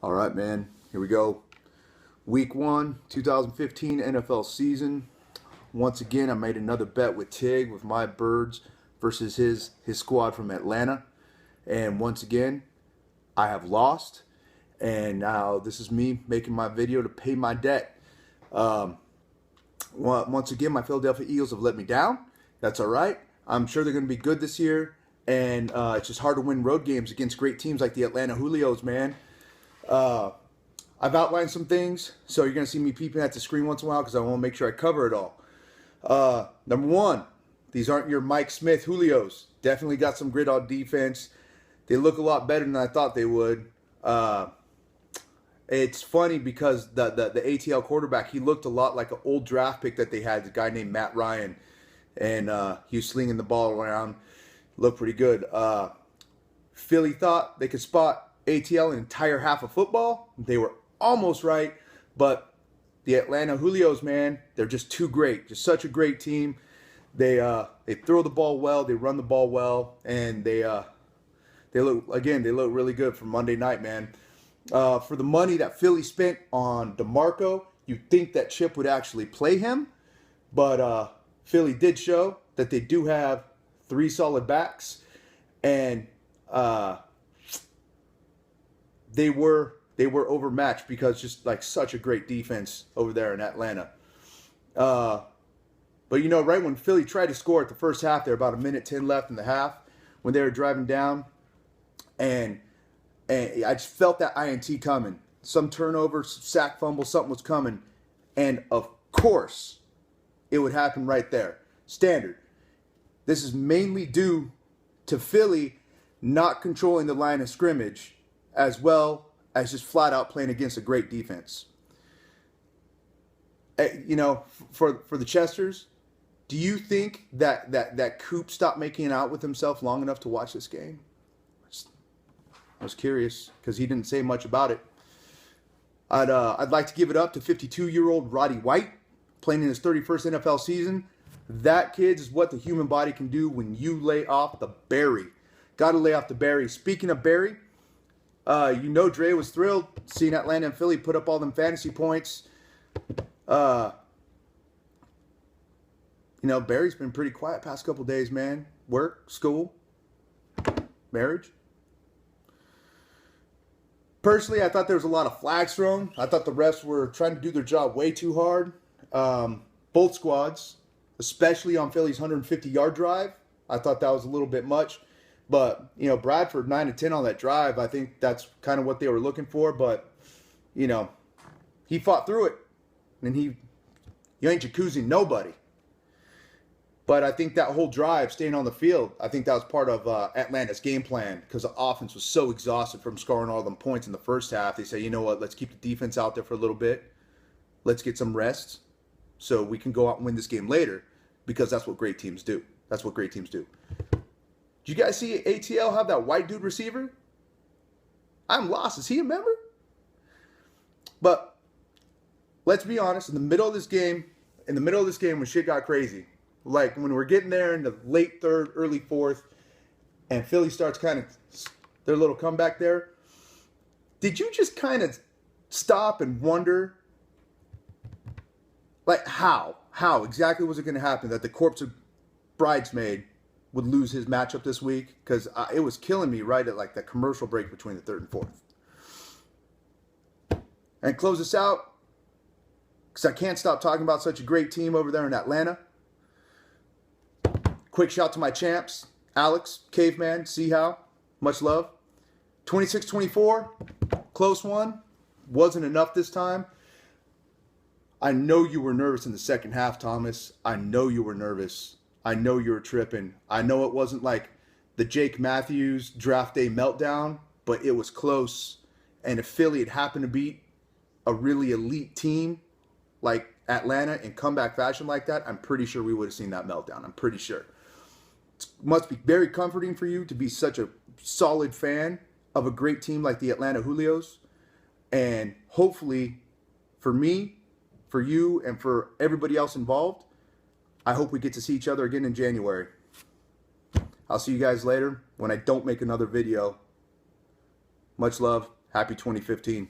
All right, man. Here we go. Week 1, 2015 NFL season. Once again, I made another bet with Tig with my birds versus his squad from Atlanta. And once again, I have lost. And now this is me making my video to pay my debt. Once again, my Philadelphia Eagles have let me down. That's all right. I'm sure they're going to be good this year. And it's just hard to win road games against great teams like the Atlanta Julios, man. I've outlined some things, so you're going to see me peeping at the screen once in a while because I want to make sure I cover it all. Number one, these aren't your Mike Smith Julios. Definitely got some grit on defense. They look a lot better than I thought they would. It's funny because the ATL quarterback, he looked a lot like an old draft pick that they had, the guy named Matt Ryan. And he was slinging the ball around. Looked pretty good. Philly thought they could spot ATL an entire half of football. They were almost right, but the Atlanta Julios, man, they're just too great. Just such a great team. They throw the ball well, they run the ball well, and they look really good for Monday night, man. For the money that Philly spent on DeMarco, you'd think that Chip would actually play him, but Philly did show that they do have 3 solid backs, and they were overmatched because just like such a great defense over there in Atlanta. But you know, right when Philly tried to score at the first half, there about 1:10 left in the half when they were driving down, and I just felt that INT coming. Some turnover, some sack fumble, something was coming, and of course, it would happen right there. Standard. This is mainly due to Philly not controlling the line of scrimmage, as well as just flat out playing against a great defense. You know, for the Chesters, do you think that Coop stopped making out with himself long enough to watch this game? I was curious because he didn't say much about it. I'd like to give it up to 52-year-old Roddy White, playing in his 31st NFL season. That, kids, is what the human body can do when you lay off the berry. Got to lay off the berry. Speaking of berry, you know Dre was thrilled seeing Atlanta and Philly put up all them fantasy points. You know, Barry's been pretty quiet past couple days, man. Work, school, marriage. Personally, I thought there was a lot of flags thrown. I thought the refs were trying to do their job way too hard. Both squads, especially on Philly's 150-yard drive. I thought that was a little bit much. But, you know, Bradford 9-10 on that drive, I think that's kind of what they were looking for. But, you know, he fought through it. And you ain't jacuzzing nobody. But I think that whole drive, staying on the field, I think that was part of Atlanta's game plan because the offense was so exhausted from scoring all them points in the first half. They say, you know what, let's keep the defense out there for a little bit. Let's get some rest so we can go out and win this game later because that's what great teams do. That's what great teams do. Did you guys see ATL have that white dude receiver? I'm lost. Is he a member? But let's be honest, in the middle of this game when shit got crazy, like when we're getting there in the late third, early fourth, and Philly starts kind of their little comeback there, did you just kind of stop and wonder, like how exactly was it going to happen that the corpse of Bridesmaid would lose his matchup this week? Because it was killing me right at like the commercial break between the third and fourth. And close this out, because I can't stop talking about such a great team over there in Atlanta. Quick shout to my champs, Alex, Caveman, See How, much love. 26-24, close one, wasn't enough this time. I know you were nervous in the second half, Thomas. I know you were nervous. I know you were tripping. I know it wasn't like the Jake Matthews draft day meltdown, but it was close. And if Philly had happened to beat a really elite team like Atlanta in comeback fashion like that, I'm pretty sure we would have seen that meltdown. I'm pretty sure. It must be very comforting for you to be such a solid fan of a great team like the Atlanta Julios. And hopefully for me, for you, and for everybody else involved, I hope we get to see each other again in January. I'll see you guys later when I don't make another video. Much love. Happy 2015.